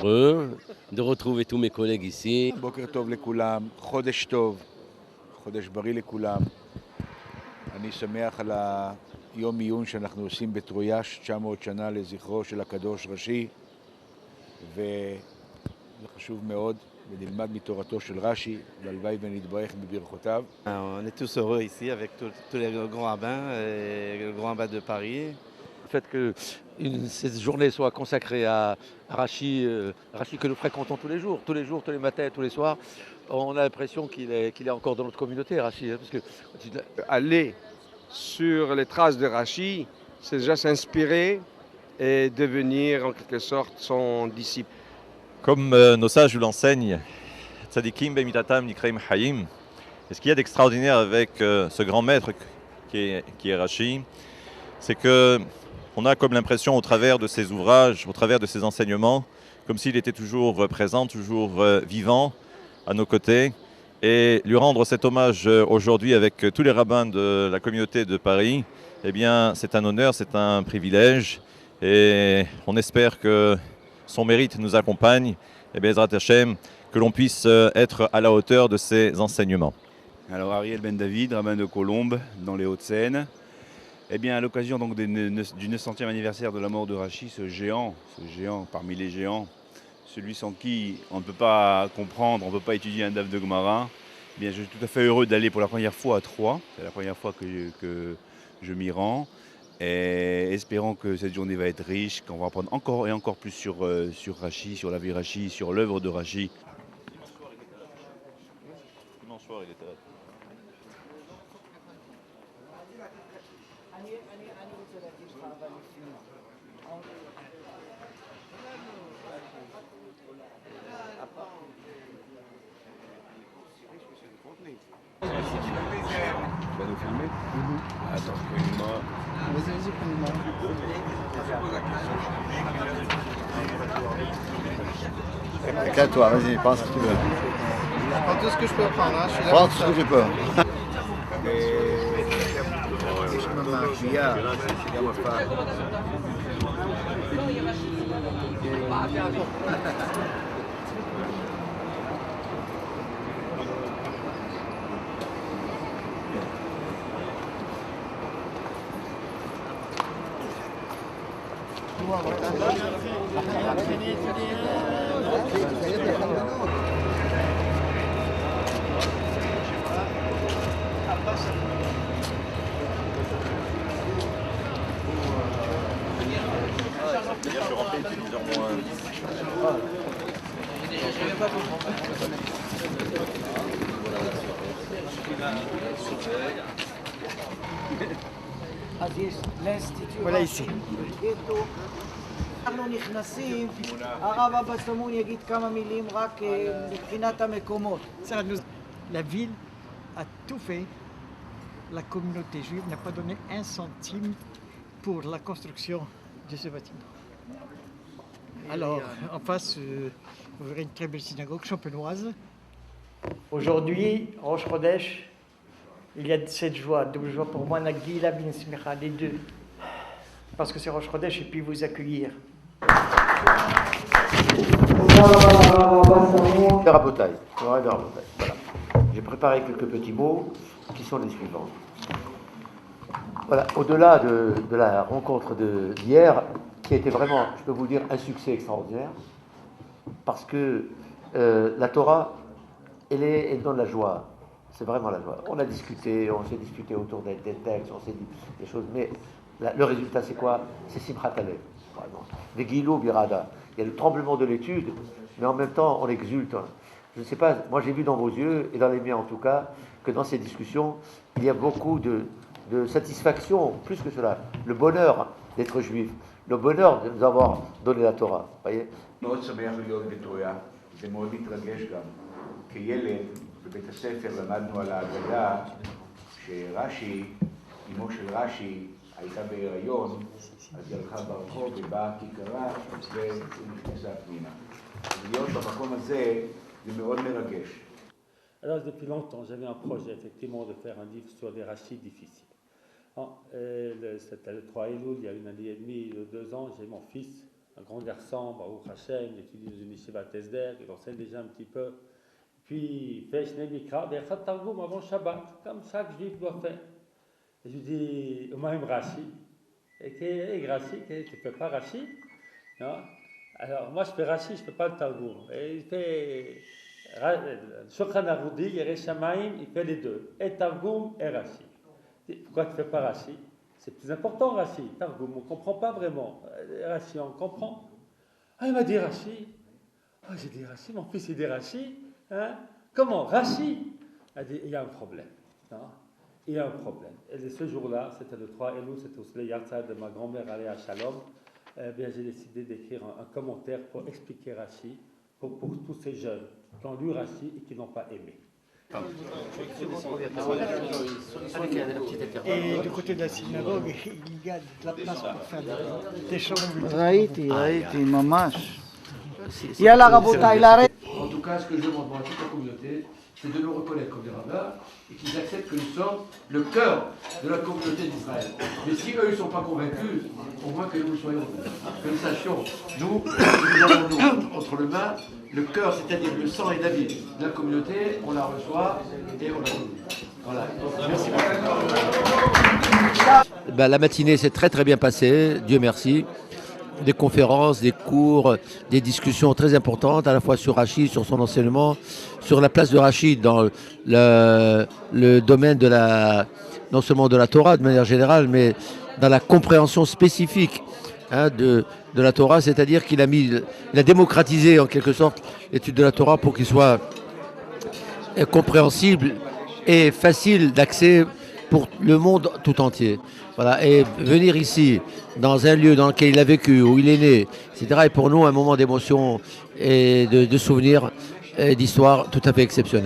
Heureux de retrouver tous mes collègues ici. בוקר טוב לכולם, חודש טוב, חודש בריא לכולם. אני שמח על היום עיון שאנחנו עושים בטרויאש, 900 שנה לזכרו של הקדוש ראשי, וזה חשוב מאוד, ונלמד מתורתו של רש"י, והלוואי ונתברך בברכותיו. On est tous heureux ici avec tous les grands rabbins, le grand rabbin de Paris. Le fait que cette journée soit consacrée à Rachi, Rachi que nous fréquentons tous les jours, tous les matins, tous les soirs, on a l'impression qu'il est encore dans notre communauté, Rachi. Parce que aller sur les traces de Rachi, c'est déjà s'inspirer et devenir en quelque sorte son disciple. Comme nos sages nous l'enseignent, Tzadikim Be'mitatam Nikreim Hayim, et ce qu'il y a d'extraordinaire avec ce grand maître qui est Rachi, c'est que on a comme l'impression au travers de ses ouvrages, au travers de ses enseignements, comme s'il était toujours présent, toujours vivant à nos côtés. Et lui rendre cet hommage aujourd'hui avec tous les rabbins de la communauté de Paris, eh bien c'est un honneur, c'est un privilège. Et on espère que son mérite nous accompagne, et Bezrat Hashem, que l'on puisse être à la hauteur de ses enseignements. Alors Ariel Ben David, rabbin de Colombes, dans les Hauts-de-Seine. Eh bien, à l'occasion donc du 900e anniversaire de la mort de Rachi, ce géant parmi les géants, celui sans qui on ne peut pas comprendre, on ne peut pas étudier un daf de Gemara, eh bien, je suis tout à fait heureux d'aller pour la première fois à Troyes. C'est la première fois que je m'y rends. Et espérons que cette journée va être riche, qu'on va apprendre encore et encore plus sur Rachi, sur la vie Rachi, sur l'œuvre de Rachi. Dimanche soir, il était là. Tu vas nous filmer? Attends, moi. Vas-y, prends-moi. Calme-toi, vas-y, prends ce que tu veux. Je prends tout ce que je peux prendre, hein. Je suis là Prends pour tout ce ça. que tu peux. יש לנו מאפייה, גם הפעם. Je remplis une heure moins. Voilà ici. אנחנו נכנסים, הרב אבא סמון יגיד כמה מילים רק מבחינת המקומות. La ville a tout fait. La communauté juive n'a pas donné un centime pour la construction de ce bâtiment. Alors, en face, vous verrez une très belle synagogue champenoise. Aujourd'hui, Rosh Chodesh, il y a cette joie, double joie pour moi, Nagila bin Smicha, les deux. Parce que c'est Rosh Chodesh et puis vous accueillir. Rabotai, voilà. J'ai préparé quelques petits mots qui sont les suivants. Voilà, au-delà de la rencontre d'hier, qui a été vraiment, je peux vous dire, un succès extraordinaire, parce que la Torah, elle donne la joie. C'est vraiment la joie. On s'est discuté autour des textes, on s'est dit des choses, mais le résultat c'est quoi? C'est Simchat Alev. Des Gilou Birada. Il y a le tremblement de l'étude, mais en même temps on exulte. Je ne sais pas, moi j'ai vu dans vos yeux, et dans les miens en tout cas, que dans ces discussions, il y a beaucoup de satisfaction, plus que cela. Le bonheur d'être juif, le bonheur de nous avoir donné la Torah. Voyez? מאוד שמח להיות בטרויה, זה מאוד מתרגש גם. כילד בבית הספר למדנו על ההגדה שרש"י, אמו של רש"י, הייתה בהיריון, אז היא הלכה ברחוב ובאה כיכרה ונכנסה פנימה. להיות במקום הזה זה מאוד מרגש. Alors, depuis longtemps, j'avais un projet, effectivement, de faire un livre sur les rachis difficiles. C'était le 3 Elul, il y a une année et demie, 2 ans, j'ai mon fils, un grand garçon, Baruch Hashem, il étudie dans une yeshiva Tesder, il enseigne déjà un petit peu. Puis il fait Shnei Mikra, Birchat Targum avant Shabbat, comme chaque juif doit faire. Et je lui dis, Umaim Rashi. Et Rashi, tu ne fais pas Rashi? Non? Alors moi je fais Rashi, je ne fais pas le Targum. Et il fait Shulchan Arudi, Yerei Shamayim, il fait les deux, et Targum et Rashi. Pourquoi tu ne fais pas Rashi? C'est plus important Rashi. Targum, on ne comprend pas vraiment. Rashi, on comprend. Ah, il m'a dit Rashi. Ah, j'ai dit Rashi, mon fils il dit Rashi. Hein? Comment? Rashi? Il a dit, il y a un problème. Non? Il y a un problème. Et ce jour-là, c'était le 3 Elul, c'était aussi le Yatzad de ma grand-mère Aléa Shalom. Bien, j'ai décidé d'écrire un commentaire pour expliquer Rashi pour tous ces jeunes qui ont lu Rashi et qui n'ont pas aimé. Et du côté de la synagogue, il y a de la place pour faire des choses. ראיתי, ממש. יאללה רבותיי, לרדת. En tout cas, ce que je demande à toute la communauté, c'est de nous reconnaître comme des rabbins et qu'ils acceptent que nous sommes le cœur de la communauté d'Israël. Mais si eux ne sont pas convaincus, au moins que nous le soyons. Que nous sachions, nous avons entre les mains le cœur, c'est-à-dire le sang et la vie de la communauté, on la reçoit et on la donne. Voilà. Merci beaucoup. La matinée s'est très bien passée, Dieu merci. Des conférences, des cours, des discussions très importantes, à la fois sur Rashi, sur son enseignement, sur la place de Rashi dans le domaine de non seulement de la Torah de manière générale, mais dans la compréhension spécifique de la Torah, c'est-à-dire qu'il a démocratisé en quelque sorte l'étude de la Torah pour qu'il soit compréhensible et facile d'accès pour le monde tout entier. Voilà. Et venir ici, dans un lieu dans lequel il a vécu, où il est né, etc., est pour nous un moment d'émotion et de souvenirs et d'histoire tout à fait exceptionnel.